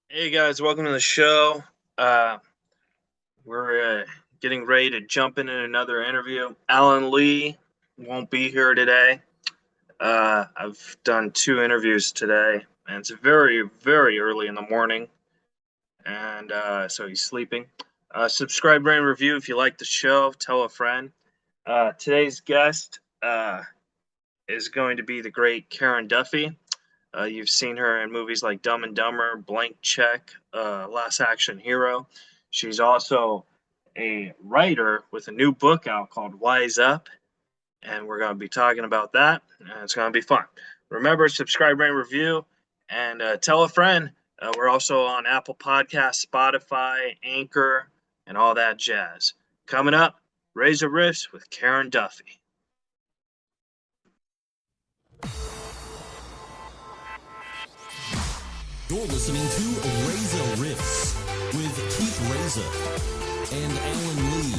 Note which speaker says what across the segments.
Speaker 1: Hey guys, welcome to the show. Uh, we're getting ready to jump in another interview. Alan Lee won't be here today. I've done two interviews today, and it's very, very early in the morning, and so he's sleeping. Subscribe, rate, and review if you like the show. Tell a friend. Today's guest is going to be the great Karen Duffy. You've seen her in movies like Dumb and Dumber, Blank Check, Last Action Hero. She's also a writer with a new book out called Wise Up, and we're going to be talking about that, and it's going to be fun. Remember, subscribe, rate, review, and tell a friend. We're also on Apple Podcasts, Spotify, Anchor, and all that jazz. Coming up, Reza Riffs with Karen Duffy.
Speaker 2: You're listening to Reza Riffs with Keith Reza and Alan Lee,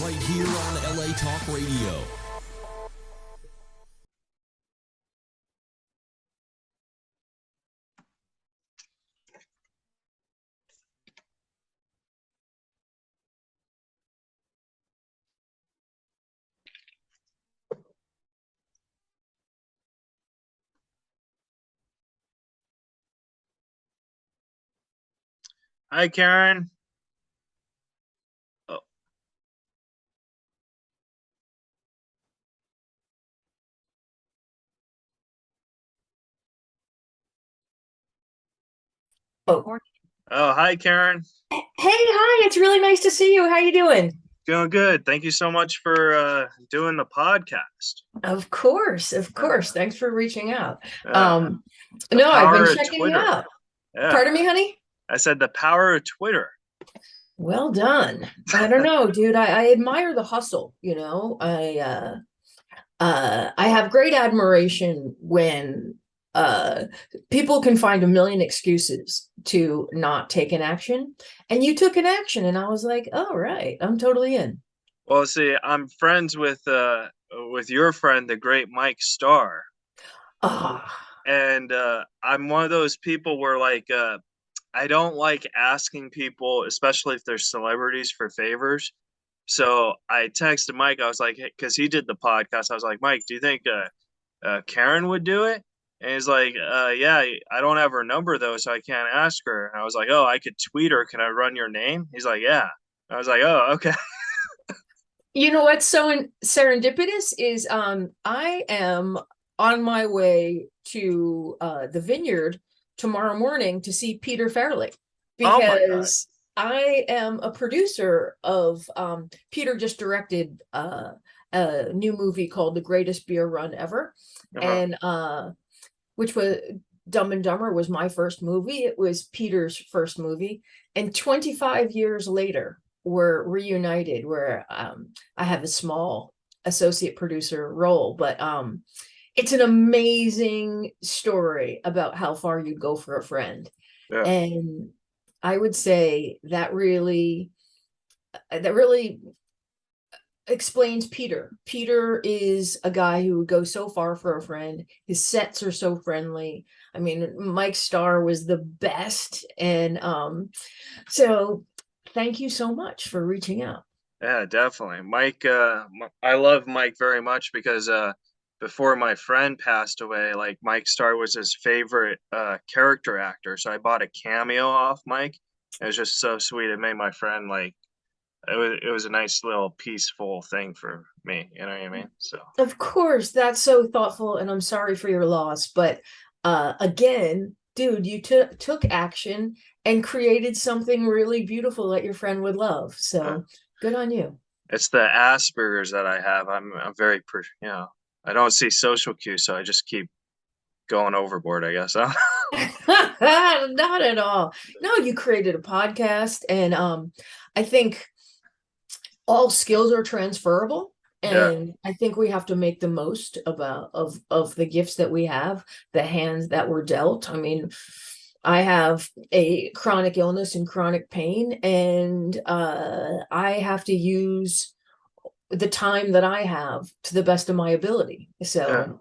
Speaker 2: right here on LA Talk Radio.
Speaker 1: Hi, Karen. Oh,
Speaker 3: Oh,
Speaker 1: oh, hi, Karen.
Speaker 3: hey, hi. It's really nice to see you. How you doing?
Speaker 1: Doing good. Thank you so much for doing the podcast.
Speaker 3: Of course, of course. Thanks for reaching out.
Speaker 1: Uh, the
Speaker 3: No, I've been
Speaker 1: power of
Speaker 3: checking you
Speaker 1: Twitter.
Speaker 3: out.
Speaker 1: Yeah,
Speaker 3: Pardon me, honey?
Speaker 1: I said the power of Twitter.
Speaker 3: Well done. I don't know, dude. I admire the hustle, I have great admiration when people can find a million excuses to not take an action. And you took an action, and I was like, oh, right, I'm totally in.
Speaker 1: Well, see, I'm friends with your friend, the great Mike Starr,
Speaker 3: Ah.
Speaker 1: and I'm one of those people where I don't like asking people, especially if they're celebrities, for favors. So I texted Mike. I was like, because he did the podcast. I was like, Mike, do you think Karen would do it? And he's like, yeah, I don't have her number though, so I can't ask her. And I was like, oh, I could tweet her. Can I run your name? He's like, yeah. I was like, oh, okay.
Speaker 3: You know what's so serendipitous is I am on my way to the vineyard tomorrow morning to see Peter Farrelly
Speaker 1: Oh my God.
Speaker 3: because I am a producer of Peter just directed a new movie called The Greatest Beer Run Ever,
Speaker 1: Uh-huh.
Speaker 3: and which was Dumb and Dumber was my first movie. It was Peter's first movie, and 25 years later we're reunited where I have a small associate producer role, but it's an amazing story about how far you'd go for a friend.
Speaker 1: Yeah.
Speaker 3: And I would say that really explains Peter. Peter is a guy who would go so far for a friend. His sets are so friendly. I mean, Mike Starr was the best. And so thank you so much for reaching out.
Speaker 1: Yeah, definitely. Mike, I love Mike very much because before my friend passed away, like Mike Starr was his favorite character actor. So I bought a cameo off Mike. It was just so sweet. It made my friend like it was a nice little peaceful thing for me. You know what I mean? So
Speaker 3: Of course, that's so thoughtful, and I'm sorry for your loss. But again, dude, you took action and created something really beautiful that your friend would love.
Speaker 1: uh,
Speaker 3: So good on you.
Speaker 1: it's the Asperger's that I have. I'm very I don't see social cues, so I just keep going overboard, I guess.
Speaker 3: Not at all. No, you created a podcast, and I think all skills are transferable,
Speaker 1: Yeah,
Speaker 3: and I think we have to make the most of the gifts that we have, the hands that were dealt. I mean, I have a chronic illness and chronic pain, and I have to use the time that I have to the best of my ability.
Speaker 1: yeah.
Speaker 3: So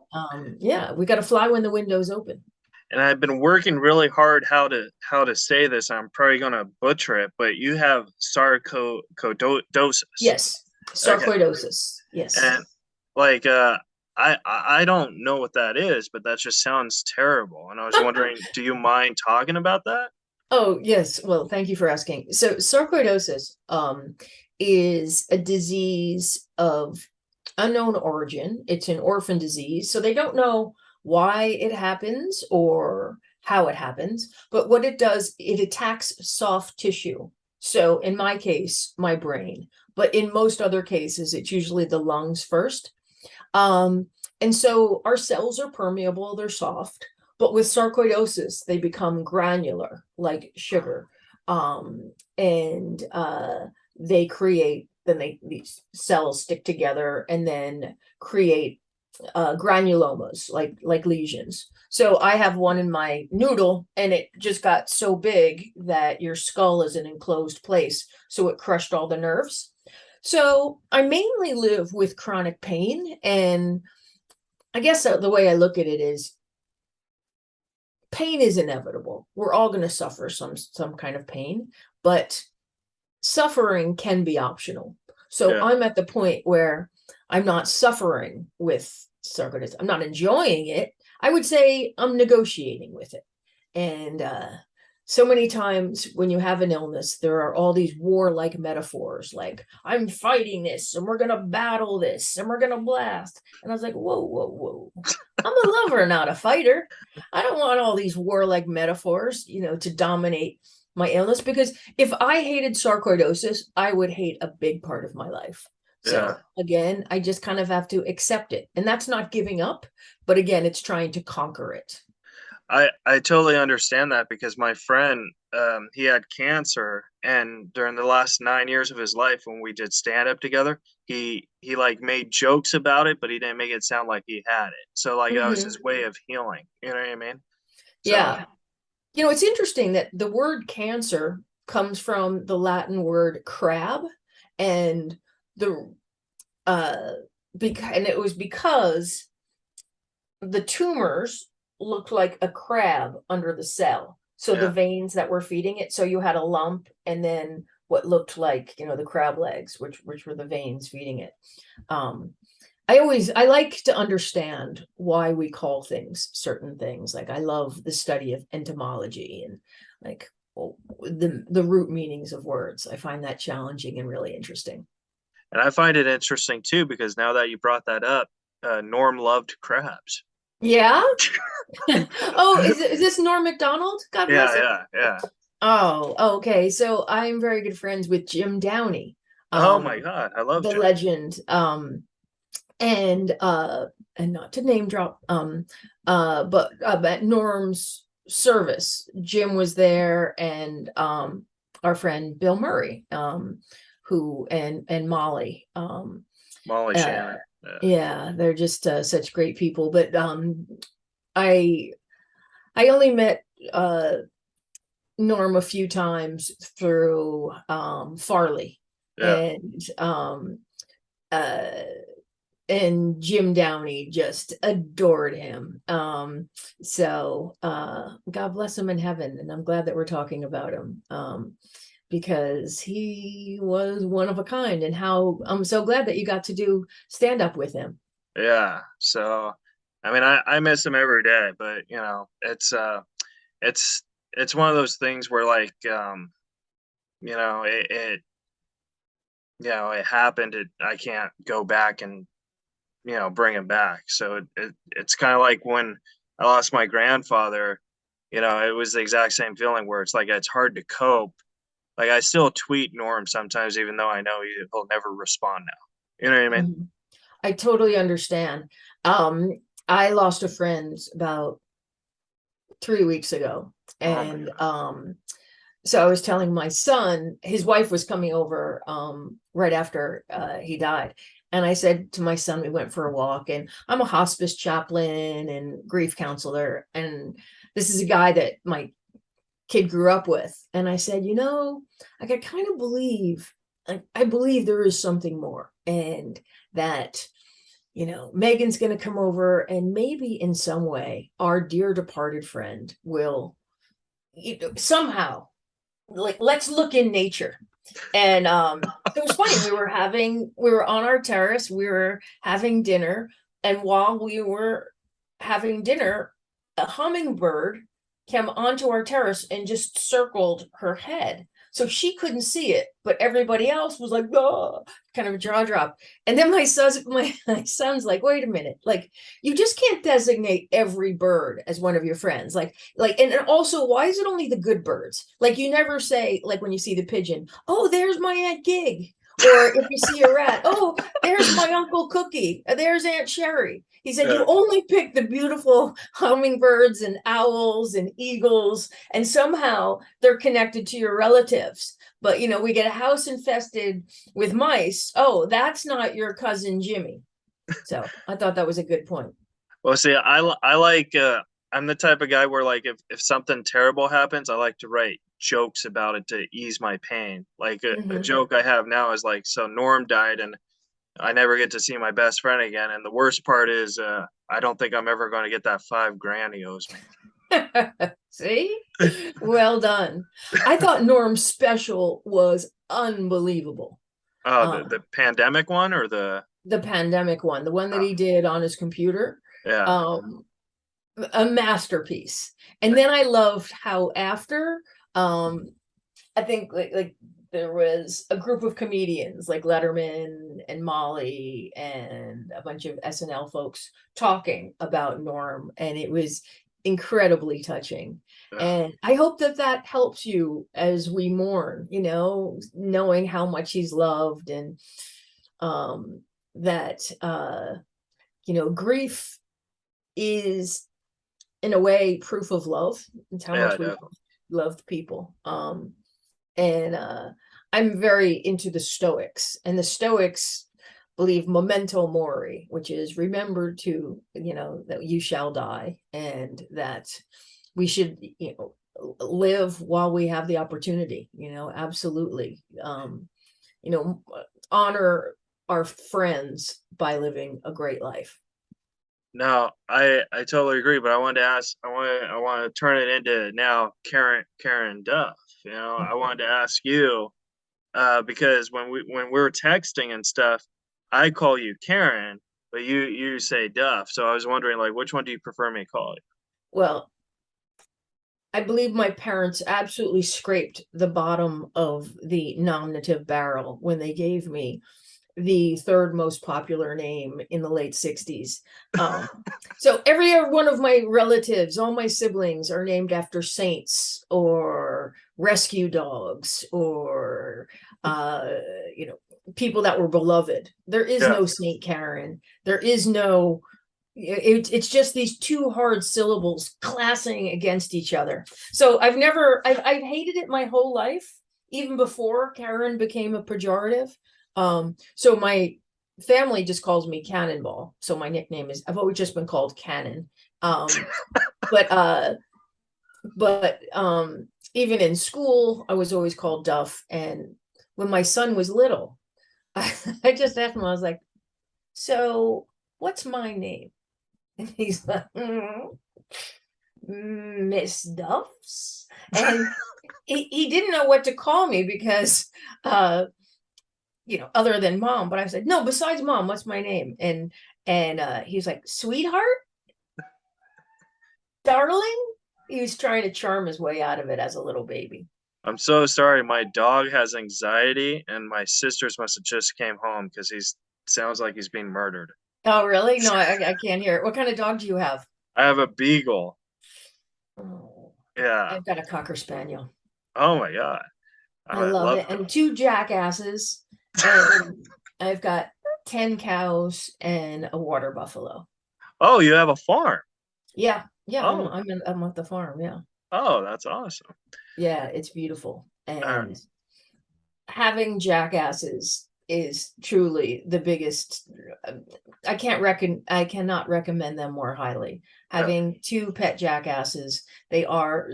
Speaker 3: yeah, we got to fly when the window's open.
Speaker 1: and I've been working really hard how to say this. I'm probably gonna butcher it, but you have sarcoidosis.
Speaker 3: Yes,
Speaker 1: Okay,
Speaker 3: sarcoidosis. Yes.
Speaker 1: and like I don't know what that is, but that just sounds terrible. And I was wondering, do you mind talking about that?
Speaker 3: Oh, yes. Well, thank you for asking. So sarcoidosis is a disease of unknown origin. It's an orphan disease, so they don't know why it happens or how it happens. But what it does, it attacks soft tissue. So in my case, my brain, but in most other cases, it's usually the lungs first. Um, and so our cells are permeable, they're soft, but with sarcoidosis, they become granular like sugar. And they create, then these cells stick together and then create granulomas, like lesions. So I have one in my noodle, and it just got so big that your skull is an enclosed place, so it crushed all the nerves. So I mainly live with chronic pain, and I guess the way I look at it is pain is inevitable. We're all going to suffer some kind of pain, but suffering can be optional. So
Speaker 1: Yeah.
Speaker 3: I'm at the point where I'm not suffering with sarcoidosis. I'm not enjoying it. I would say I'm negotiating with it. And so many times when you have an illness, there are all these warlike metaphors, like I'm fighting this and we're going to battle this and we're going to blast. And I was like, whoa, whoa, whoa. I'm a lover, not a fighter. I don't want all these warlike metaphors, to dominate my illness, because if I hated sarcoidosis, I would hate a big part of my life.
Speaker 1: Yeah.
Speaker 3: So again, I just kind of have to accept it. And that's not giving up, but again, it's trying to conquer it.
Speaker 1: I totally understand that because my friend, he had cancer, and during the last 9 years of his life, when we did stand up together, he like made jokes about it, but he didn't make it sound like he had it. So like that was his way of healing. You know what I mean? So
Speaker 3: Yeah. It's interesting that the word cancer comes from the Latin word crab, and the and it was because the tumors looked like a crab under the cell. So the
Speaker 1: yeah,
Speaker 3: veins that were feeding it, so you had a lump and then what looked like, the crab legs, which were the veins feeding it. Um, I like to understand why we call things certain things. Like I love the study of entomology and like the root meanings of words. I find that challenging and really interesting.
Speaker 1: and I find it interesting too because now that you brought that up, Norm loved crabs.
Speaker 3: Yeah. Oh, is this Norm Macdonald? God bless
Speaker 1: Yeah,
Speaker 3: him.
Speaker 1: yeah.
Speaker 3: Oh, okay. So I'm very good friends with Jim Downey,
Speaker 1: Oh
Speaker 3: um,
Speaker 1: my God, I love
Speaker 3: the
Speaker 1: Jim.
Speaker 3: legend. And not to name drop, but at Norm's service, Jim was there, and our friend Bill Murray, who and Molly,
Speaker 1: Molly
Speaker 3: uh,
Speaker 1: Shannon.
Speaker 3: yeah, they're just such great people. But I I only met Norm a few times through Farley,
Speaker 1: Yeah.
Speaker 3: and uh and Jim Downey just adored him. So God bless him in heaven, and I'm glad that we're talking about him, because he was one of a kind, and how I'm so glad that you got to do stand up with him.
Speaker 1: Yeah. So, I mean, I miss him every day, but it's it's one of those things where like it it happened. I can't go back and bring him back. So it's kind of like when I lost my grandfather. It was the exact same feeling where it's like it's hard to cope. Like I still tweet Norm sometimes, even though I know he'll never respond now. You know what I mean?
Speaker 3: Mhm. I totally understand. Um, I lost a friend about 3 weeks ago,
Speaker 1: Oh my
Speaker 3: and
Speaker 1: God.
Speaker 3: so I was telling my son, his wife was coming over right after he died. And I said to my son, we went for a walk, and I'm a hospice chaplain and grief counselor. And this is a guy that my kid grew up with. And I said, I could kind of believe, I believe there is something more, and that Megan's going to come over, and maybe in some way our dear departed friend will, somehow, like, let's look in nature. And it was funny. We were on our terrace, we were having dinner, and while we were having dinner, a hummingbird came onto our terrace and just circled her head. So she couldn't see it, but everybody else was like, oh, kind of a jaw drop. And then my son's like, wait a minute, like, you just can't designate every bird as one of your friends. And also, why is it only the good birds? Like, you never say, like, when you see the pigeon, oh, there's my Aunt Gig. Or if you see a rat, oh, there's my Uncle Cookie. There's Aunt Sherry. He said, you only pick the beautiful hummingbirds and owls and eagles, and somehow they're connected to your relatives. But, we get a house infested with mice. Oh, that's not your cousin Jimmy. So I thought that was a good point.
Speaker 1: Well, see, I like, I'm the type of guy where, like, if something terrible happens, I like to write jokes about it to ease my pain. Like a joke I have now is like, so Norm died and I never get to see my best friend again. And the worst part is, I don't think I'm ever going to get that $5,000 he owes me.
Speaker 3: See? Well done. I thought Norm's special was unbelievable.
Speaker 1: Oh, the pandemic one, or the
Speaker 3: pandemic one, the one that he did on his computer.
Speaker 1: Yeah.
Speaker 3: A masterpiece. And then I loved how after, I think like there was a group of comedians like Letterman and Molly and a bunch of SNL folks talking about Norm, and it was incredibly touching. And I hope that helps you as we mourn, knowing how much he's loved, and that grief is, in a way, proof of love. It's how much we loved people. And I'm very into the Stoics, and the Stoics believe memento mori, which is remember to, that you shall die, and that we should, live while we have the opportunity, absolutely. Honor our friends by living a great life.
Speaker 1: No, I totally agree, but I wanted to ask, I want to turn it into now Karen Duff. I wanted to ask you, because when we're texting and stuff, I call you Karen, but you say Duff. So I was wondering, like, which one do you prefer me to call you?
Speaker 3: Well, I believe my parents absolutely scraped the bottom of the nominative barrel when they gave me the third most popular name in the late 60s. So every one of my relatives, all my siblings, are named after saints or rescue dogs or people that were beloved. There is no Saint Karen. There is no, it's just these two hard syllables clashing against each other. So I've hated it my whole life, even before Karen became a pejorative. So my family just calls me Cannonball. So my nickname is, I've always just been called Cannon. But even in school, I was always called Duff. And when my son was little, I just asked him, I was like, so what's my name? And he's like, Miss Duffs. And he didn't know what to call me because, other than mom. But I said, no, besides mom, what's my name? And he was like, sweetheart, darling. He was trying to charm his way out of it as a little baby.
Speaker 1: I'm so sorry. My dog has anxiety, and my sisters must have just came home because sounds like he's being murdered.
Speaker 3: Oh, really? No, I can't hear it. What kind of dog do you have?
Speaker 1: I have a beagle.
Speaker 3: Oh,
Speaker 1: yeah.
Speaker 3: I've got a Cocker Spaniel.
Speaker 1: Oh my God.
Speaker 3: I love it. And 2 jackasses. And I've got 10 cows and a water buffalo.
Speaker 1: Oh, you have a farm?
Speaker 3: Yeah. Oh. I'm at the farm. Yeah.
Speaker 1: Oh, that's awesome.
Speaker 3: Yeah, it's beautiful. And having jackasses is truly the biggest. I cannot recommend them more highly. Having 2 pet jackasses, they are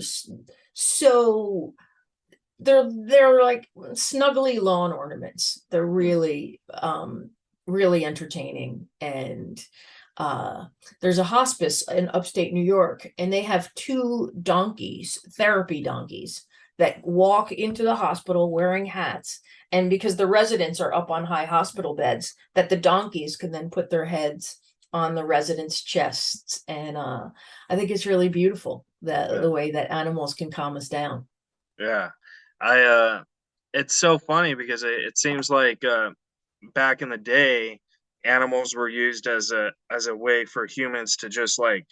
Speaker 3: so, they're like snuggly lawn ornaments. They're really really entertaining. And there's a hospice in upstate New York, and they have two donkeys, therapy donkeys, that walk into the hospital wearing hats. And because the residents are up on high hospital beds, that the donkeys can then put their heads on the residents' chests. And I think it's really beautiful that
Speaker 1: Yeah.
Speaker 3: the way that animals can calm us down.
Speaker 1: Yeah. I it's so funny because it seems like back in the day animals were used as a way for humans to just like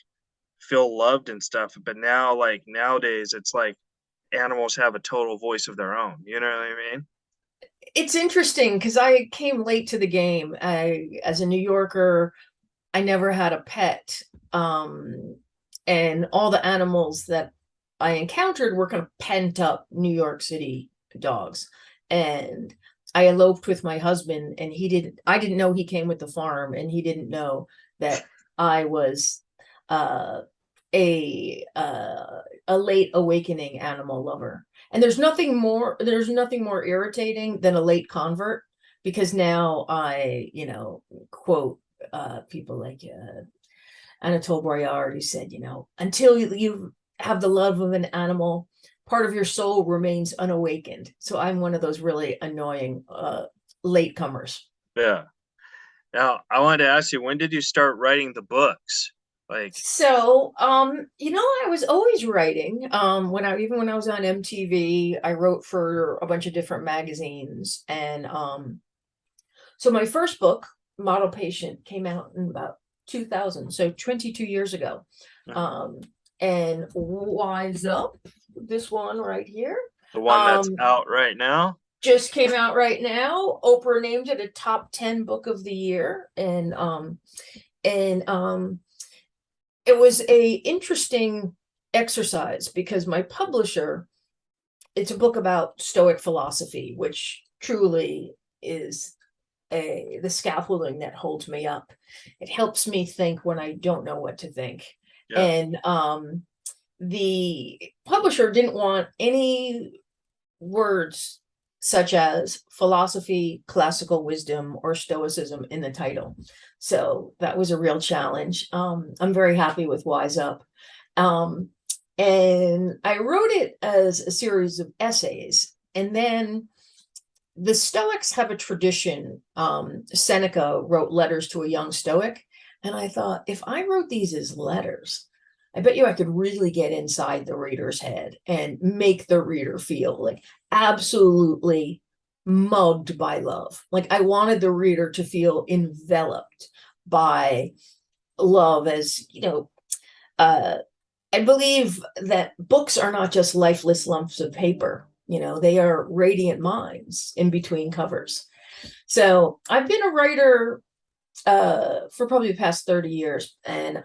Speaker 1: feel loved and stuff, but now like nowadays it's like animals have a total voice of their own, you know what I mean?
Speaker 3: It's interesting because I came late to the game. As a New Yorker, I never had a pet. And all the animals that I encountered were kind of pent up New York City dogs. And I eloped with my husband, and I didn't know he came with the farm, and he didn't know that I was uh, a late awakening animal lover. And there's nothing more irritating than a late convert, because now I, quote people like Anatole Boyard, who said, until you have the love of an animal, part of your soul remains unawakened. So I'm one of those really annoying latecomers.
Speaker 1: Yeah. Now I wanted to ask you, when did you start writing the books? Like,
Speaker 3: So, I was always writing. When I was on MTV, I wrote for a bunch of different magazines. And so my first book, Model Patient, came out in about 2000, so 22 years ago. And Wise Up, this one right here,
Speaker 1: the one that's out right now?
Speaker 3: just came out right now. Oprah named it a top 10 book of the year. And it was a interesting exercise because my publisher, it's a book about Stoic philosophy, which truly is the scaffolding that holds me up. It helps me think when I don't know what to think.
Speaker 1: Yeah.
Speaker 3: And the publisher didn't want any words such as philosophy, classical wisdom, or stoicism in the title. So that was a real challenge. I'm very happy with Wise Up. And I wrote it as a series of essays. And then the Stoics have a tradition. Seneca wrote letters to a young Stoic. And I thought, if I wrote these as letters, I bet you I could really get inside the reader's head and make the reader feel like absolutely mugged by love. Like I wanted the reader to feel enveloped by love. As I believe that books are not just lifeless lumps of paper. They are radiant minds in between covers. So I've been a writer for probably the past 30 years. And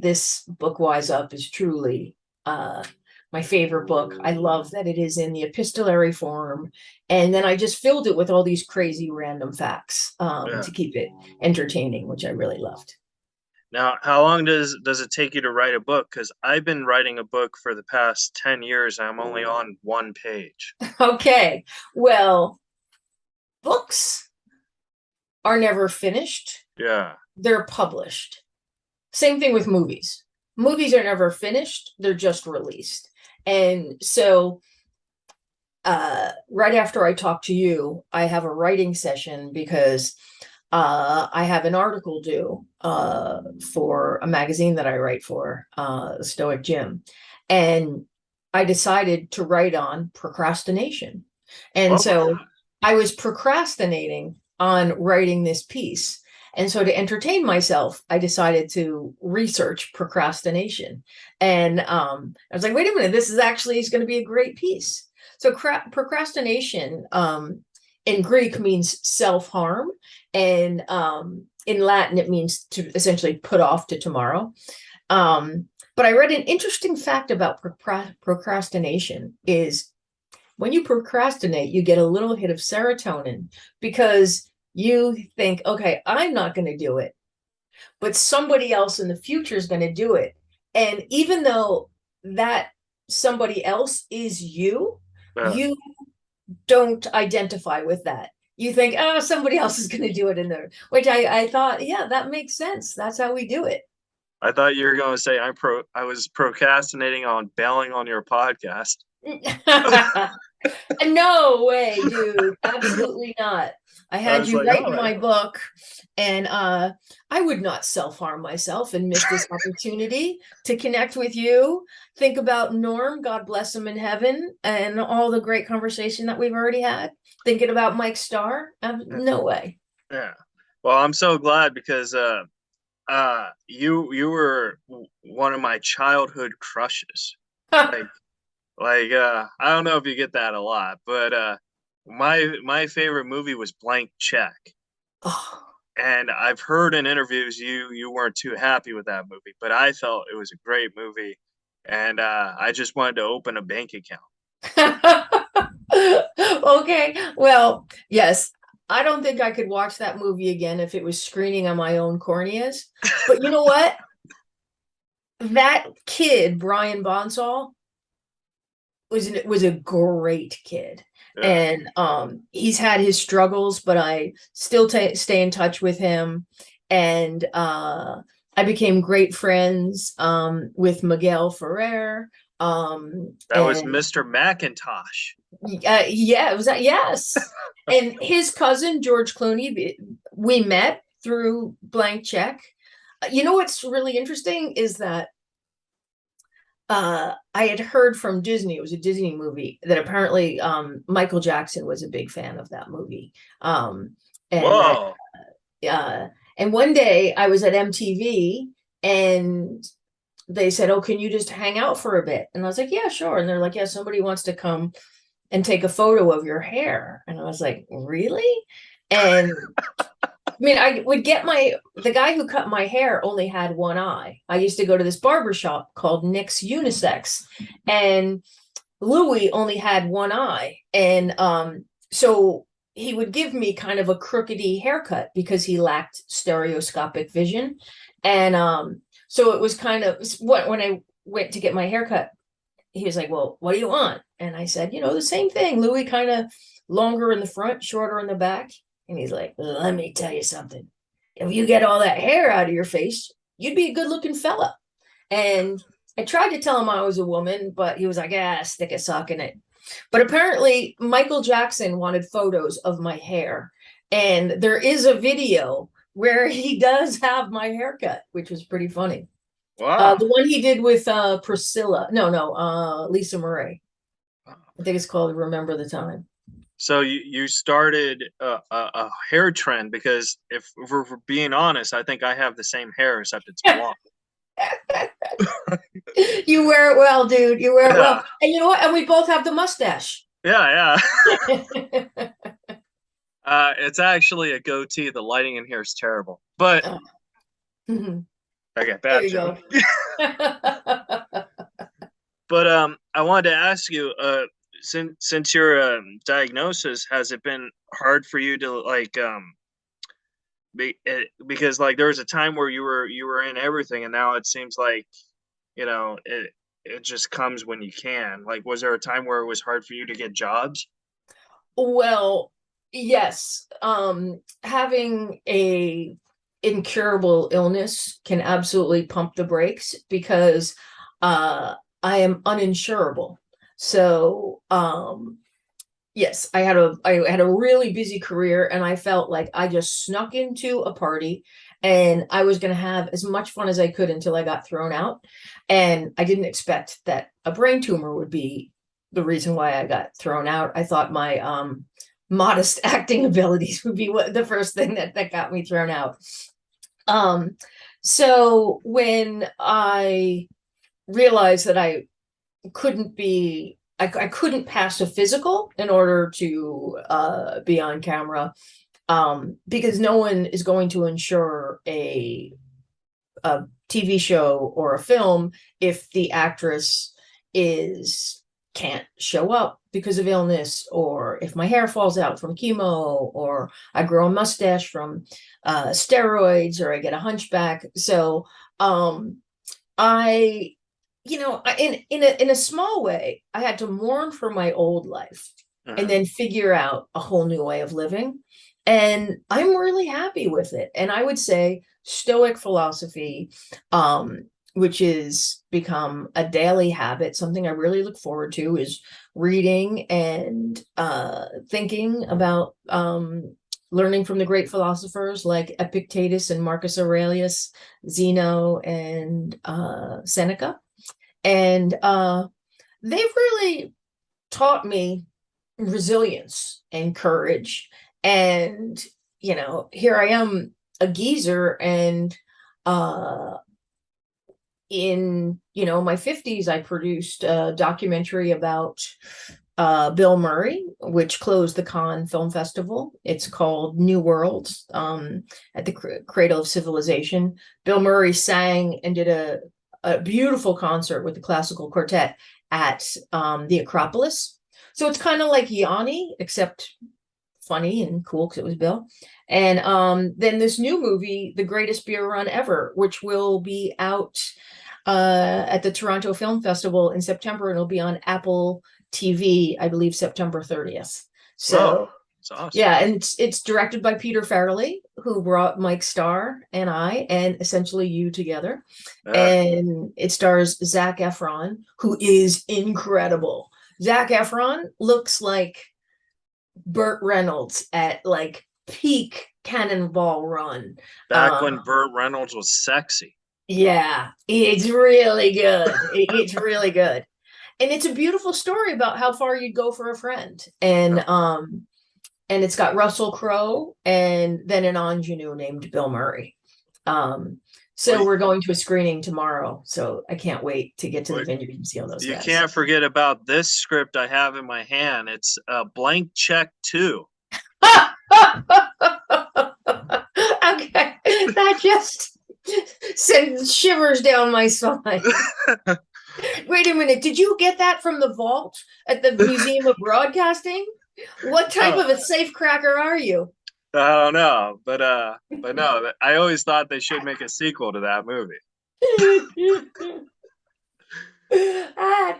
Speaker 3: this book, Wise Up, is truly my favorite book. I love that it is in the epistolary form. And then I just filled it with all these crazy random facts to keep it entertaining, which I really loved.
Speaker 1: Now, how long does it take you to write a book? Because I've been writing a book for the past 10 years. And I'm only on one page.
Speaker 3: Okay. Well, books are never finished.
Speaker 1: Yeah.
Speaker 3: They're published. Same thing with movies. Movies are never finished. They're just released. And so right after I talk to you, I have a writing session because I have an article due for a magazine that I write for, Stoic Gym. And I decided to write on procrastination. And so I was procrastinating on writing this piece. And so to entertain myself, I decided to research procrastination. And I was like, wait a minute, this is going to be a great piece. So procrastination in Greek means self-harm. And in Latin, it means to essentially put off to tomorrow. But I read an interesting fact about procrastination is when you procrastinate, you get a little hit of serotonin because you think, okay, I'm not going to do it, but somebody else in the future is going to do it. And even though that somebody else is you, you don't identify with that. you think, oh, somebody else is going to do it in there, which I thought, yeah, that makes sense. That's how we do it.
Speaker 1: I thought you were going to say I was procrastinating on bailing on your podcast.
Speaker 3: No way, dude. Absolutely not. I had you
Speaker 1: like,
Speaker 3: writing
Speaker 1: all
Speaker 3: my
Speaker 1: right.
Speaker 3: book, and I would not self-harm myself and miss this opportunity to connect with you. Think about Norm, God bless him in heaven, and all the great conversation that we've already had. Thinking about Mike Starr. No way.
Speaker 1: Yeah. Well, I'm so glad because you were one of my childhood crushes. Like I don't know if you get that a lot, but my favorite movie was Blank Check.
Speaker 3: Oh.
Speaker 1: And I've heard in interviews you weren't too happy with that movie, but I felt it was a great movie, and I just wanted to open a bank account.
Speaker 3: Okay, well, yes, I don't think I could watch that movie again if it was screening on my own corneas. But you know what? That kid, Brian Bonsall, was a great kid.
Speaker 1: Yeah.
Speaker 3: And he's had his struggles, but I still stay in touch with him. And I became great friends with Miguel Ferrer.
Speaker 1: That was
Speaker 3: And
Speaker 1: Mr. McIntosh.
Speaker 3: yeah, it was that. Yes. And his cousin, George Clooney, we met through Blank Check. You know what's really interesting is that I had heard from Disney, it was a Disney movie, that apparently Michael Jackson was a big fan of that movie. And that
Speaker 1: Whoa.
Speaker 3: and one day I was at MTV and they said, "Oh, can you just hang out for a bit?" And I was like, "Yeah, sure." And they're like, "Yeah, somebody wants to come and take a photo of your hair." And I was like, "Really?" And I mean, I would get the guy who cut my hair only had one eye. I used to go to this barber shop called Nick's Unisex, and Louis only had one eye. And so he would give me kind of a crookedy haircut because he lacked stereoscopic vision. And so it was kind of when I went to get my haircut, he was like, "Well, what do you want?" And I said, the same thing. Louis kind of longer in the front, shorter in the back. And he's like, "Let me tell you something. If you get all that hair out of your face, you'd be a good looking fella." And I tried to tell him I was a woman, but he was like, "Stick a sock in it." But apparently Michael Jackson wanted photos of my hair. And there is a video where he does have my haircut, which was pretty funny.
Speaker 1: Wow.
Speaker 3: The one he did with Priscilla. No, Lisa Murray. I think it's called Remember the Time.
Speaker 1: So you started a hair trend because if we're being honest, I think I have the same hair except it's blonde.
Speaker 3: You wear it well, dude. You wear it well.
Speaker 1: Yeah.
Speaker 3: And you know what? And we both have the mustache.
Speaker 1: Yeah. It's actually a goatee. The lighting in here is terrible, but
Speaker 3: Mhm.
Speaker 1: okay,
Speaker 3: There
Speaker 1: bad
Speaker 3: you
Speaker 1: joke.
Speaker 3: go.
Speaker 1: But I wanted to ask you, since your diagnosis, has it been hard for you to because like there was a time where you were in everything, and now it seems like it just comes when you can. Like, was there a time where it was hard for you to get jobs?
Speaker 3: Well, yes. Having a incurable illness can absolutely pump the brakes because I am uninsurable. So yes, I had a really busy career, and I felt like I just snuck into a party and I was going to have as much fun as I could until I got thrown out. And I didn't expect that a brain tumor would be the reason why I got thrown out. I thought my modest acting abilities would be the first thing that got me thrown out. So when I realized that I couldn't pass a physical in order to be on camera, because no one is going to insure a TV show or a film if the actress can't show up because of illness, or if my hair falls out from chemo, or I grow a mustache from steroids, or I get a hunchback. So I in a small way, I had to mourn for my old life. and then figure out a whole new way of living. And I'm really happy with it. And I would say Stoic philosophy, which is become a daily habit, something I really look forward to, is reading and thinking about learning from the great philosophers like Epictetus and Marcus Aurelius, Zeno and Seneca. And they've really taught me resilience and courage. And, you know, here I am, a geezer, and in, you know, my 50s, I produced a documentary about Bill Murray, which closed the Cannes Film Festival. It's called New Worlds, at the Cradle of Civilization. Bill Murray sang and did a beautiful concert with the classical quartet at the Acropolis. So it's kind of like Yanni, except funny and cool because it was Bill. And then this new movie, The Greatest Beer Run Ever, which will be out at the Toronto Film Festival in September, and it'll be on Apple TV, I believe, September 30th. So
Speaker 1: it's awesome.
Speaker 3: Yeah, and it's directed by Peter Farrelly, who brought Mike Starr and I, and essentially you together. And it stars Zac Efron, who is incredible. Zac Efron looks like Burt Reynolds at like peak Cannonball Run.
Speaker 1: Back when Burt Reynolds was sexy.
Speaker 3: Yeah, it's really good. It's really good. And it's a beautiful story about how far you'd go for a friend. And it's got Russell Crowe and then an ingenue named Bill Murray. So we're going to a screening tomorrow. So I can't wait to get to the vineyard and see all those guys.
Speaker 1: You can't forget about this script I have in my hand. It's Blank Check 2.
Speaker 3: Okay, that just sends shivers down my spine. Wait a minute, did you get that from the vault at the Museum of Broadcasting? What type of a safecracker are you?
Speaker 1: I don't know, but no, I always thought they should make a sequel to that movie.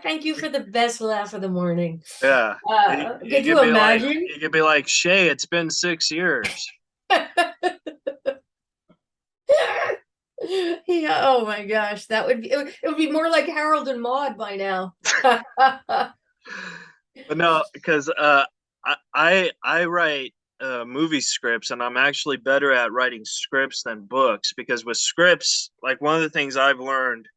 Speaker 3: Thank you for the best laugh of the morning.
Speaker 1: Yeah.
Speaker 3: Could you imagine?
Speaker 1: You could be like, Shay, it's been 6 years.
Speaker 3: Yeah, oh my gosh, that would be, it would be more like Harold and Maude by now.
Speaker 1: But no, because I write movie scripts, and I'm actually better at writing scripts than books, because with scripts, like one of the things I've learned,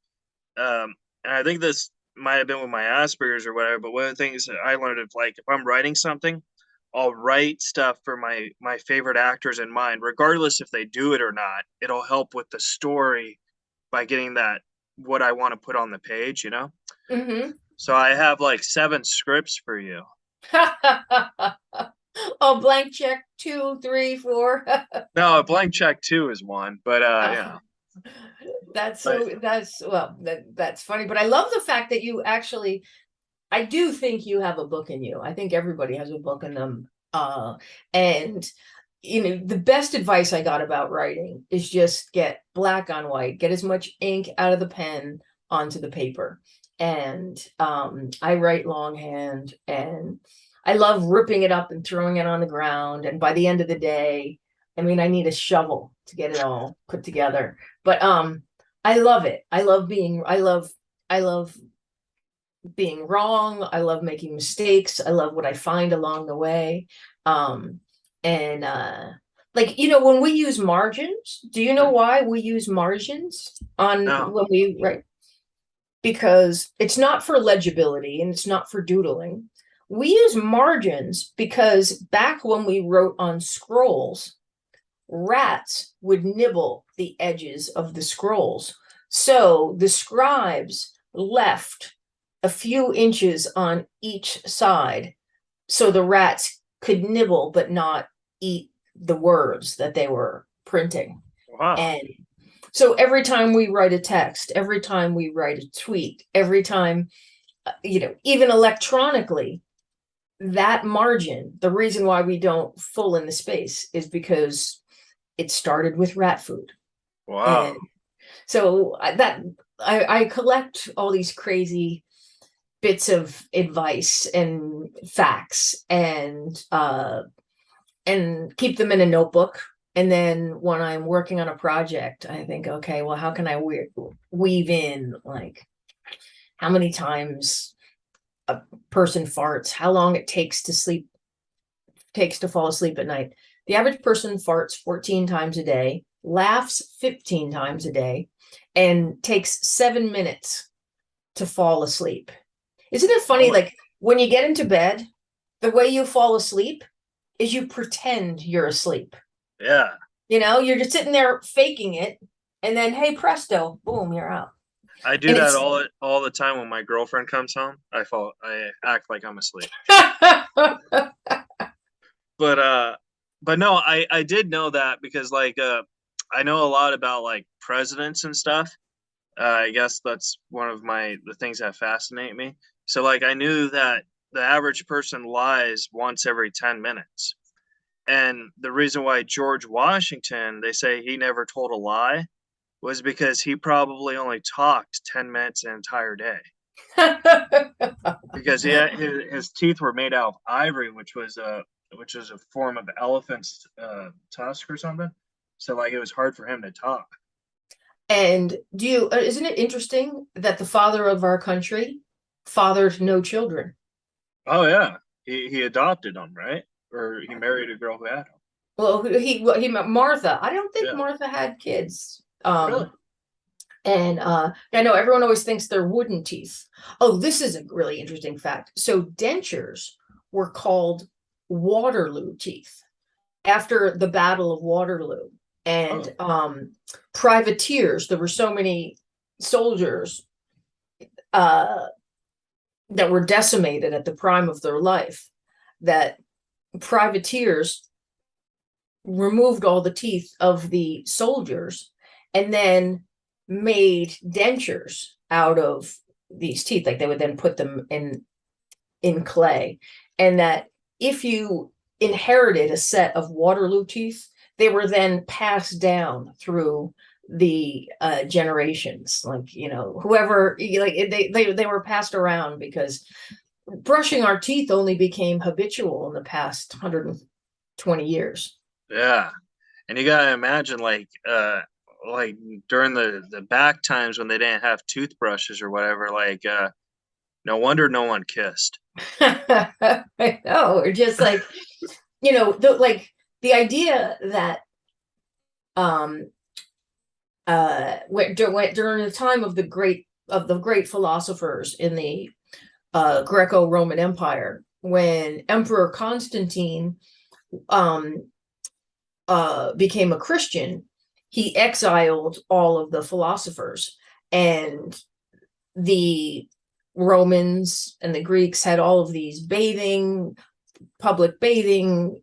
Speaker 1: and I think this might have been with my Asperger's or whatever, but one of the things that I learned is, like, if I'm writing something, I'll write stuff for my favorite actors in mind, regardless if they do it or not. It'll help with the story by getting that, what I want to put on the page, you know?
Speaker 3: Mm-hmm.
Speaker 1: So I have like 7 scripts for you.
Speaker 3: Oh, Blank Check 2, 3, 4.
Speaker 1: No, Blank Check 2 is one, but yeah.
Speaker 3: That's funny. But I love the fact that you actually, I do think you have a book in you. I think everybody has a book in them. And you know, the best advice I got about writing is just get black on white, get as much ink out of the pen onto the paper. And I write longhand, and I love ripping it up and throwing it on the ground. And by the end of the day, I mean, I need a shovel to get it all put together. But I love it. I love being wrong. I love making mistakes. I love what I find along the way. Like, you know, when we use margins, do you know why we use margins on when we write? Because it's not for legibility and it's not for doodling. We use margins because back when we wrote on scrolls, rats would nibble the edges of the scrolls. So the scribes left a few inches on each side so the rats could nibble but not eat the words that they were printing.
Speaker 1: Wow.
Speaker 3: And so every time we write a text, every time we write a tweet, every time, you know, even electronically, that margin, the reason why we don't fill in the space is because it started with rat food.
Speaker 1: Wow.
Speaker 3: And so I collect all these crazy bits of advice and facts and keep them in a notebook. And then when I'm working on a project, I think, okay, well, how can I weave in, like, how many times a person farts, how long it takes to fall asleep at night. The average person farts 14 times a day, laughs 15 times a day, and takes 7 minutes to fall asleep. Isn't it funny? Like, when you get into bed, the way you fall asleep is you pretend you're asleep.
Speaker 1: Yeah.
Speaker 3: You're just sitting there faking it, and then, hey, presto, boom, you're out.
Speaker 1: I do that all the time when my girlfriend comes home. I act like I'm asleep. But no, I did know that because like I know a lot about like presidents and stuff. I guess that's one of the things that fascinate me. So like I knew that the average person lies once every 10 minutes. And the reason why George Washington, they say he never told a lie, was because he probably only talked 10 minutes an entire day. Because his teeth were made out of ivory, which was a form of elephant's tusk or something. So like it was hard for him to talk.
Speaker 3: And isn't it interesting that the father of our country fathered no children?
Speaker 1: Oh yeah, he adopted them, right? Or he married a girl who had them.
Speaker 3: Well, he met Martha. I don't think Martha had kids.
Speaker 1: Really?
Speaker 3: And I know everyone always thinks they're wooden teeth. Oh, this is a really interesting fact. So dentures were called Waterloo teeth after the Battle of Waterloo. And privateers, there were so many soldiers that were decimated at the prime of their life that privateers removed all the teeth of the soldiers and then made dentures out of these teeth. Like they would then put them in clay, and that if you inherited a set of Waterloo teeth, they were then passed down through the generations. Like, whoever, like they were passed around, because brushing our teeth only became habitual in the past 120 years.
Speaker 1: Yeah. And you gotta imagine like during the back times when they didn't have toothbrushes or whatever, like no wonder no one kissed.
Speaker 3: I know, or just like the idea that during the time of the great philosophers in the Greco-Roman Empire, when Emperor Constantine became a Christian, he exiled all of the philosophers, and the Romans and the Greeks had all of these public bathing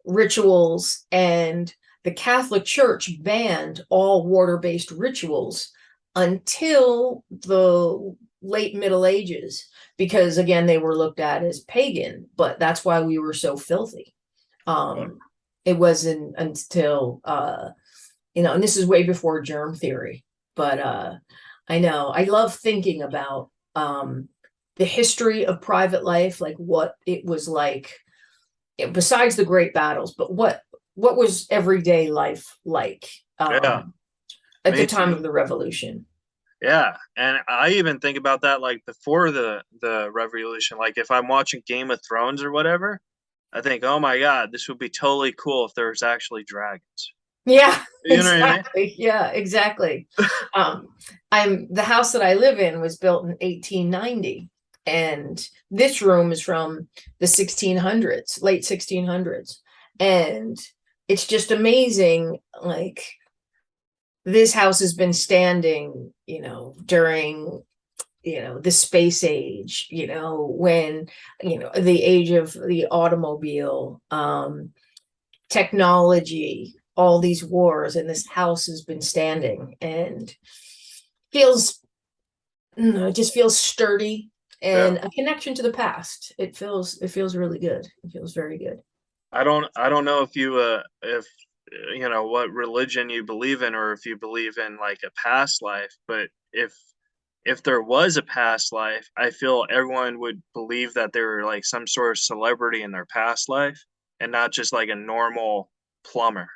Speaker 3: rituals, and the Catholic Church banned all water-based rituals until the late Middle Ages, because again, they were looked at as pagan, but that's why we were so filthy. It wasn't until and this is way before germ theory, but I know I love thinking about the history of private life, like what it was like, besides the great battles, but what was everyday life like at the time of the revolution.
Speaker 1: Yeah, and I even think about that like before the revolution. Like if I'm watching Game of Thrones or whatever, I think, oh my God, this would be totally cool if there was actually dragons.
Speaker 3: Yeah,
Speaker 1: you
Speaker 3: exactly.
Speaker 1: know what I mean?
Speaker 3: Yeah, exactly. The house that I live in was built in 1890, and this room is from the 1600s, late 1600s, and it's just amazing. Like, this house has been standing, during the space age, when the age of the automobile, technology, all these wars, and this house has been standing, and it just feels sturdy and a connection to the past. It feels really good. It feels very good.
Speaker 1: I don't know if you what religion you believe in, or if you believe in like a past life, but if if there was a past life, I feel everyone would believe that they were like some sort of celebrity in their past life and not just like a normal plumber.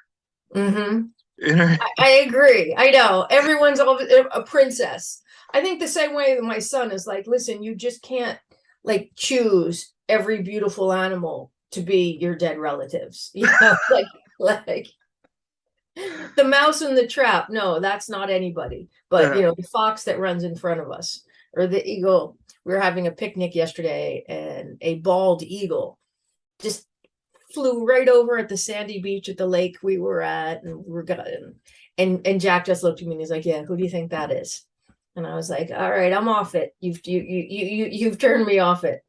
Speaker 3: Mm-hmm.
Speaker 1: You know?
Speaker 3: I agree. I know everyone's a princess. I think the same way that my son is like, listen, you just can't like choose every beautiful animal to be your dead relatives. You know, like the mouse in the trap. No, that's not anybody. But you know, the fox that runs in front of us, or the eagle. We were having a picnic yesterday, and a bald eagle just flew right over at the sandy beach at the lake we were at, and we're gonna and Jack just looked at me and he's like, yeah, who do you think that is? And I was like, all right, I'm off it. You've turned me off it.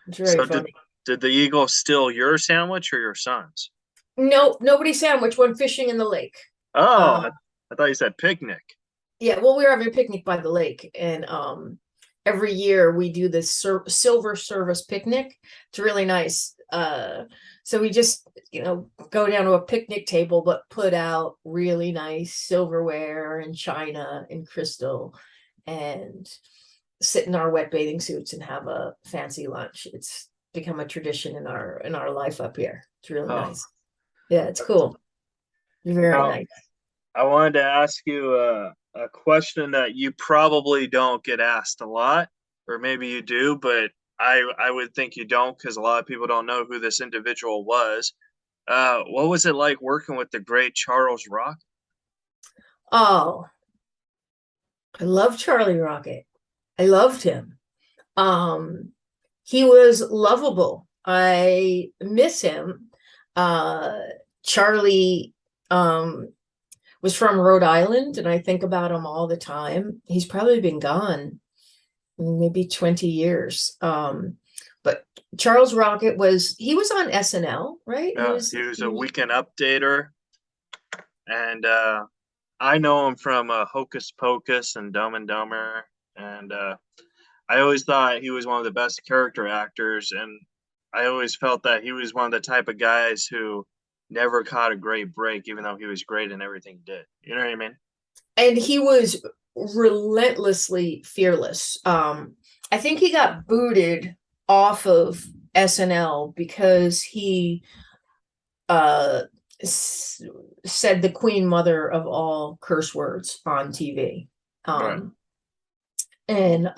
Speaker 3: It's very
Speaker 1: So
Speaker 3: funny.
Speaker 1: did the eagle steal your sandwich or your son's?
Speaker 3: No, nobody sandwich went fishing in the lake.
Speaker 1: Oh, I thought you said picnic.
Speaker 3: Yeah, well, we were having a picnic by the lake, and every year we do this silver service picnic. It's really nice. So we just, go down to a picnic table, but put out really nice silverware and china and crystal, and sit in our wet bathing suits and have a fancy lunch. It's become a tradition in our life up here. It's really nice. Yeah, it's cool. Very nice.
Speaker 1: I wanted to ask you a question that you probably don't get asked a lot, or maybe you do, but I would think you don't because a lot of people don't know who this individual was. What was it like working with the great Charles Rock?
Speaker 3: Oh, I love Charlie Rocket. I loved him. He was lovable. I miss him. Charlie was from Rhode Island, and I think about him all the time. He's probably been gone maybe 20 years. But Charles Rocket was on SNL, right?
Speaker 1: He was a weekend updater, and I know him from Hocus Pocus and Dumb and Dumber, and I always thought he was one of the best character actors, and I always felt that he was one of the type of guys who never caught a great break, even though he was great in everything he did. You know what I mean?
Speaker 3: And he was relentlessly fearless. I think he got booted off of SNL because he said the queen mother of all curse words on TV.
Speaker 1: Right.
Speaker 3: And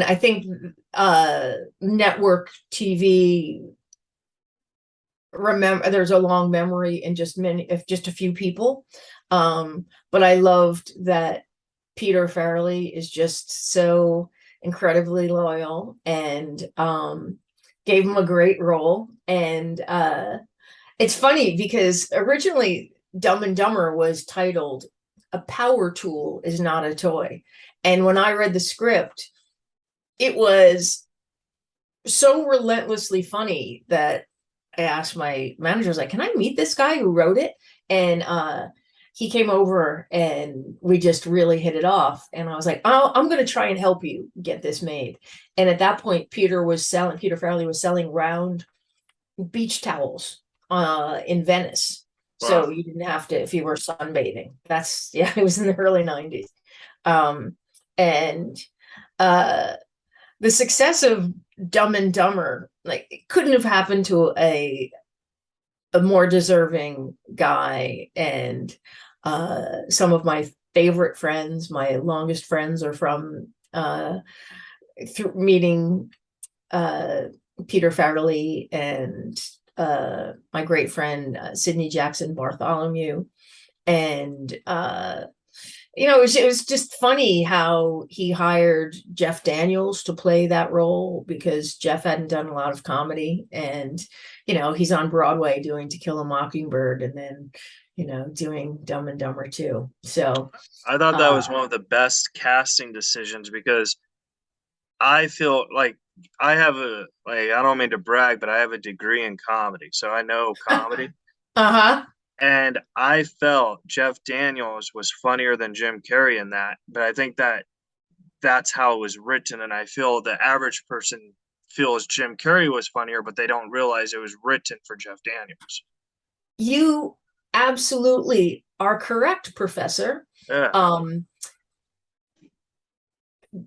Speaker 3: I think network TV, remember, there's a long memory in just a few people. But I loved that Peter Farrelly is just so incredibly loyal, and gave him a great role. And it's funny because originally Dumb and Dumber was titled "A Power Tool Is Not a Toy." And when I read the script, it was so relentlessly funny that I asked my manager, I was like, can I meet this guy who wrote it? And he came over and we just really hit it off. And I was like, oh, I'm going to try and help you get this made. And at that point, Peter Farrelly was selling round beach towels in Venice. Wow. So you didn't have to, if you were sunbathing. It was in the early 90s. And the success of Dumb and Dumber, like, it couldn't have happened to a more deserving guy. And some of my favorite friends, my longest friends, are from through meeting Peter Farrelly, and my great friend Sidney Jackson Bartholomew. And it was just funny how he hired Jeff Daniels to play that role, because Jeff hadn't done a lot of comedy, and he's on Broadway doing To Kill a Mockingbird, and then doing Dumb and Dumber too. So
Speaker 1: I thought that was one of the best casting decisions, because I feel like I don't mean to brag, but I have a degree in comedy, so I know comedy. And I felt Jeff Daniels was funnier than Jim Carrey in that, but I think that's how it was written. And I feel the average person feels Jim Carrey was funnier, but they don't realize it was written for Jeff Daniels.
Speaker 3: You absolutely are correct, Professor.
Speaker 1: Yeah.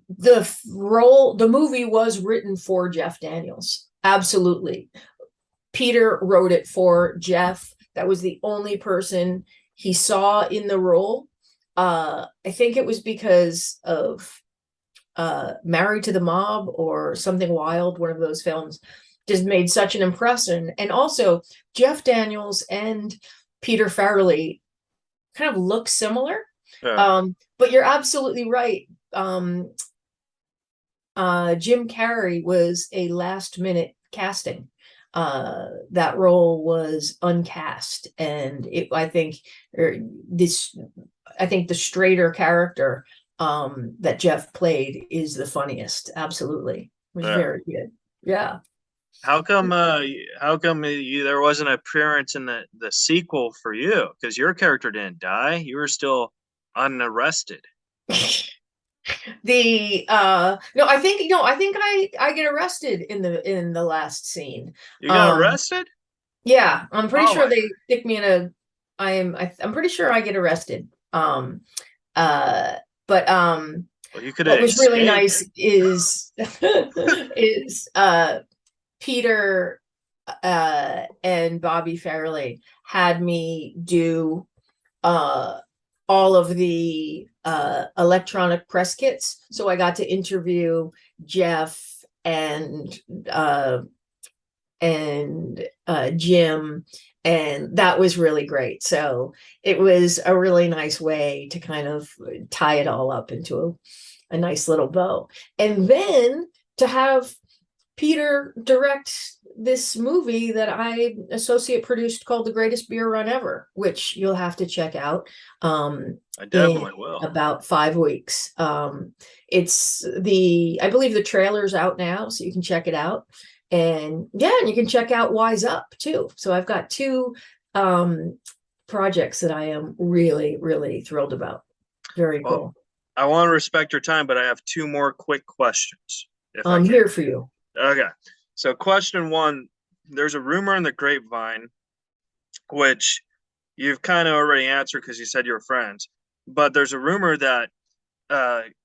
Speaker 3: the movie was written for Jeff Daniels. Absolutely. Peter wrote it for Jeff. That was the only person he saw in the role. I think it was because of Married to the Mob or Something Wild, one of those films, just made such an impression. And also, Jeff Daniels and Peter Farrelly kind of look similar.
Speaker 1: Yeah.
Speaker 3: But you're absolutely right. Jim Carrey was a last minute casting. That role was uncast, and I think the straighter character that Jeff played is the funniest. Absolutely. It was
Speaker 1: Yeah.
Speaker 3: very good. Yeah.
Speaker 1: How come there wasn't an appearance in the sequel for you? Because your character didn't die. You were still unarrested.
Speaker 3: I think I get arrested in the last scene.
Speaker 1: You got arrested?
Speaker 3: Yeah, I'm pretty
Speaker 1: Oh
Speaker 3: sure
Speaker 1: my.
Speaker 3: they stick me in a I'm pretty sure I get arrested. But
Speaker 1: Well, you could
Speaker 3: what
Speaker 1: have
Speaker 3: was really
Speaker 1: escaped.
Speaker 3: nice is is Peter and Bobby Farrelly had me do all of the electronic press kits. So I got to interview Jeff and Jim, and that was really great. So it was a really nice way to kind of tie it all up into a nice little bow. And then to have Peter direct this movie that I associate produced called The Greatest Beer Run Ever, which you'll have to check out
Speaker 1: I definitely will.
Speaker 3: about 5 weeks. I believe the trailer's out now, so you can check it out. And you can check out Wise Up too. So I've got two projects that I am really, really thrilled about. Very cool.
Speaker 1: I want to respect your time, but I have two more quick questions.
Speaker 3: I'm here for you.
Speaker 1: Okay. So question one, there's a rumor in the grapevine, which you've kind of already answered because you said you're friends, but there's a rumor that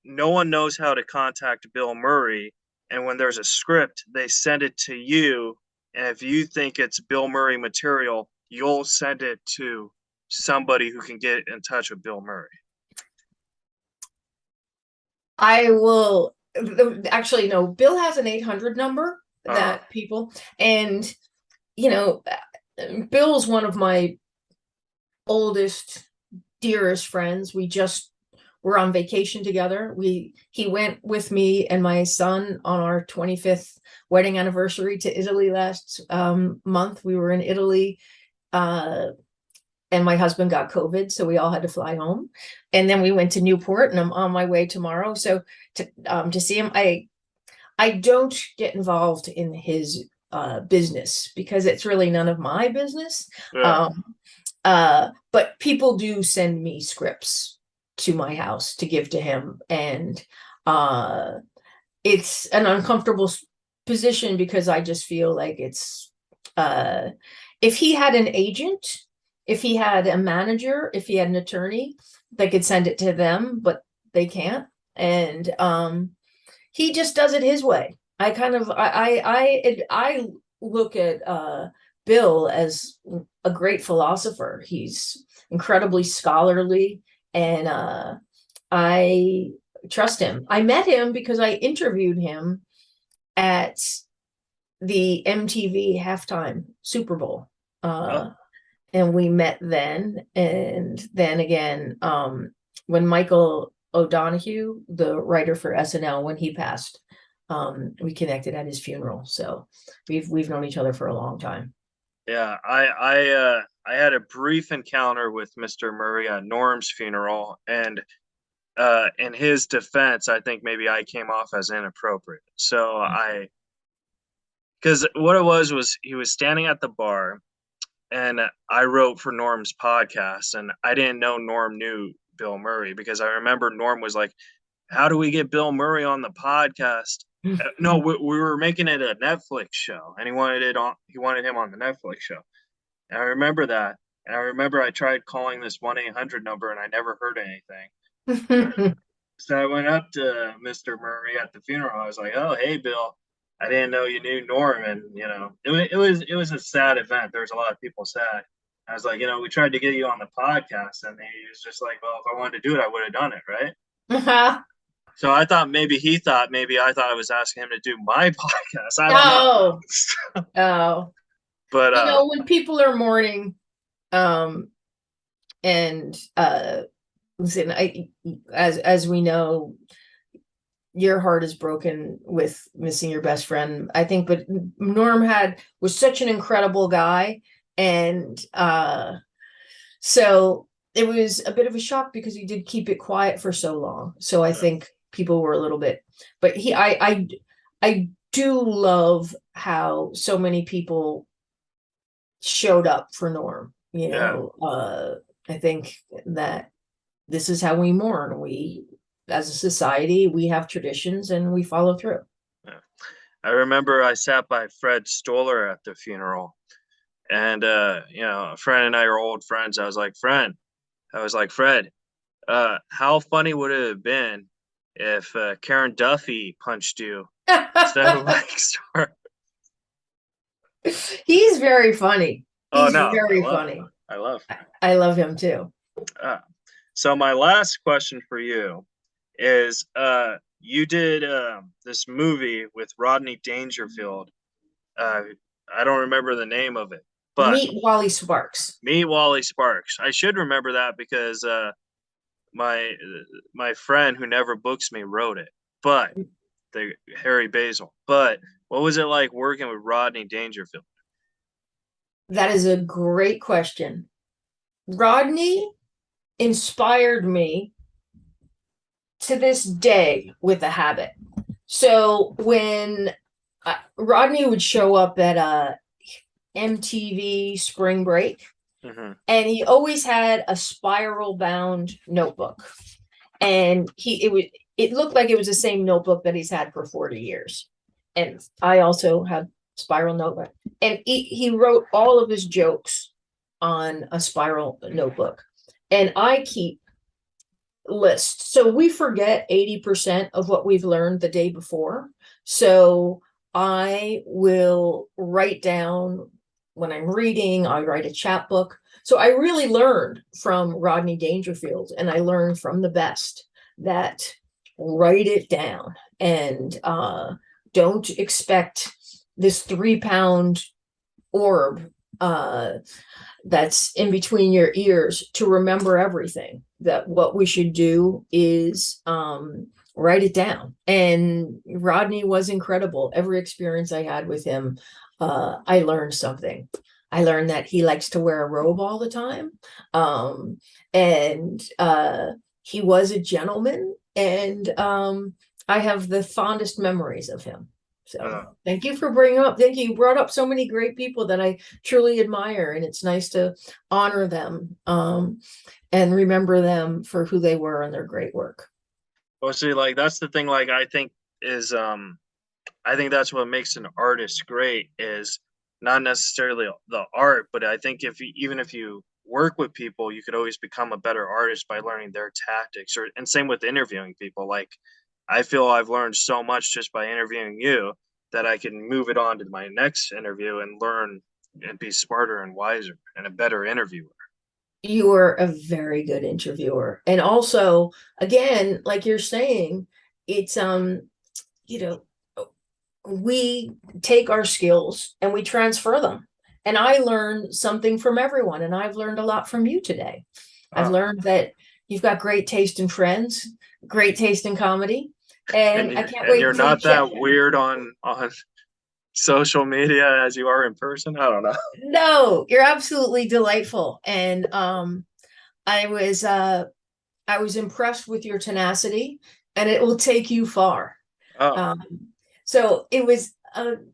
Speaker 1: no one knows how to contact Bill Murray, and when there's a script, they send it to you, and if you think it's Bill Murray material, you'll send it to somebody who can get in touch with Bill Murray.
Speaker 3: I will actually no. Bill has an 800 number that people, and Bill's one of my oldest, dearest friends. We just were on vacation together. He went with me and my son on our 25th wedding anniversary to Italy last month. We were in Italy, and my husband got COVID, so we all had to fly home. And then we went to Newport, and I'm on my way tomorrow. So to see him, I don't get involved in his business because it's really none of my business.
Speaker 1: Yeah.
Speaker 3: But people do send me scripts to my house to give to him, and it's an uncomfortable position because I just feel like it's if he had an agent, if he had a manager, if he had an attorney, they could send it to them, but they can't. And he just does it his way. I look at Bill as a great philosopher. He's incredibly scholarly, and I trust him. I met him because I interviewed him at the MTV halftime Super Bowl. And we met then, and then again when Michael O'Donoghue, the writer for SNL, when he passed, we connected at his funeral. So we've known each other for a long time.
Speaker 1: Yeah, I had a brief encounter with Mr. Murray at Norm's funeral, and in his defense, I think maybe I came off as inappropriate. So because what it was he was standing at the bar, and I wrote for Norm's podcast, and I didn't know Norm knew Bill Murray because I remember Norm was like, "How do we get Bill Murray on the podcast?" No, we were making it a Netflix show, and he wanted him on the Netflix show. And I remember that, and I remember I tried calling this 1-800 number, and I never heard anything. So I went up to Mr. Murray at the funeral. I was like, "Oh, hey, Bill. I didn't know you knew Norm." And it was a sad event. There was a lot of people sad. I was like, we tried to get you on the podcast, and he was just like, "Well, if I wanted to do it, I would have done it, right?" So I thought maybe I thought I was asking him to do my podcast. I don't know.
Speaker 3: Oh,
Speaker 1: But
Speaker 3: when people are mourning, and listen, as we know, your heart is broken with missing your best friend, I think, but Norm was such an incredible guy, and so it was a bit of a shock because he did keep it quiet for so long. So I think people were a little bit, but I do love how so many people showed up for Norm. I think that this is how we mourn. We, as a society, we have traditions and we follow through.
Speaker 1: Yeah. I remember I sat by Fred Stoller at the funeral, and Fred and I are old friends. I was like, Fred, how funny would it have been if Karen Duffy punched you instead of Mike Starr?
Speaker 3: He's very funny. He's
Speaker 1: no,
Speaker 3: very funny.
Speaker 1: I love him.
Speaker 3: I love him too.
Speaker 1: So my last question for you is, you did this movie with Rodney Dangerfield. I don't remember the name of it, but
Speaker 3: Meet Wally Sparks.
Speaker 1: Meet Wally Sparks. I should remember that because my friend who never books me wrote it, but Harry Basil. But what was it like working with Rodney Dangerfield?
Speaker 3: That is a great question. Rodney inspired me to this day with a habit. So when Rodney would show up at MTV Spring Break, and he always had a spiral bound notebook, and it looked like it was the same notebook that he's had for 40 years. And I also have spiral notebook, and he wrote all of his jokes on a spiral notebook, and I keep lists. So we forget 80% of what we've learned the day before. So I will write down when I'm reading, I write a chapbook. So I really learned from Rodney Dangerfield, and I learned from the best that write it down, and don't expect this 3-pound orb that's in between your ears to remember everything. That what we should do is write it down. And Rodney was incredible. Every experience I had with him, I learned something. I learned that he likes to wear a robe all the time. And he was a gentleman, and I have the fondest memories of him. So thank you for bringing up. Thank you. You brought up so many great people that I truly admire, and it's nice to honor them and remember them for who they were and their great work.
Speaker 1: Well, see, like that's the thing. Like I think that's what makes an artist great, is not necessarily the art, but I think even if you work with people, you could always become a better artist by learning their tactics. And same with interviewing people. Like I feel I've learned so much just by interviewing you that I can move it on to my next interview and learn and be smarter and wiser and a better interviewer.
Speaker 3: You are a very good interviewer. And also, again, like you're saying, it's, we take our skills and we transfer them. And I learn something from everyone. And I've learned a lot from you today. I've learned that you've got great taste in friends, great taste in comedy. And I can't wait.
Speaker 1: You're not that weird on social media as you are in person. I don't know.
Speaker 3: No, you're absolutely delightful. And I was impressed with your tenacity, and it will take you far. So it was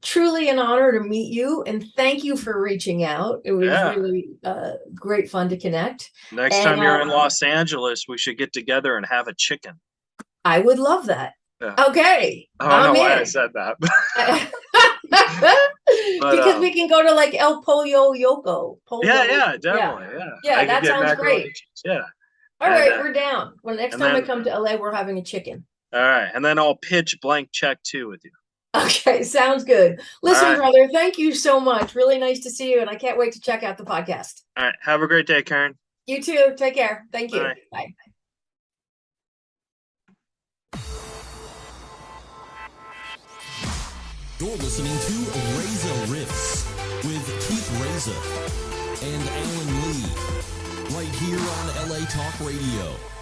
Speaker 3: truly an honor to meet you, and thank you for reaching out. It was really great fun to connect.
Speaker 1: Next time you're in Los Angeles, we should get together and have a chicken.
Speaker 3: I would love that. Yeah. Okay.
Speaker 1: I don't know why I said that.
Speaker 3: Because we can go to like El Pollo Yoko.
Speaker 1: Yeah, definitely. Yeah,
Speaker 3: that sounds great.
Speaker 1: Yeah.
Speaker 3: All right, we're down. Well, next
Speaker 1: and
Speaker 3: time I
Speaker 1: then-
Speaker 3: come to LA, we're having a chicken.
Speaker 1: All right, and then I'll pitch Blank Check 2 with you.
Speaker 3: Okay, sounds good. Listen,
Speaker 1: right.
Speaker 3: brother, thank you so much. Really nice to see you, and I can't wait to check out the podcast.
Speaker 1: All right, have a great day, Karen.
Speaker 3: You too. Take care. Thank you.
Speaker 1: Bye.
Speaker 3: Bye.
Speaker 2: You're listening to Reza Riffs with Keith Reza and Alan Lee, right here on LA Talk Radio.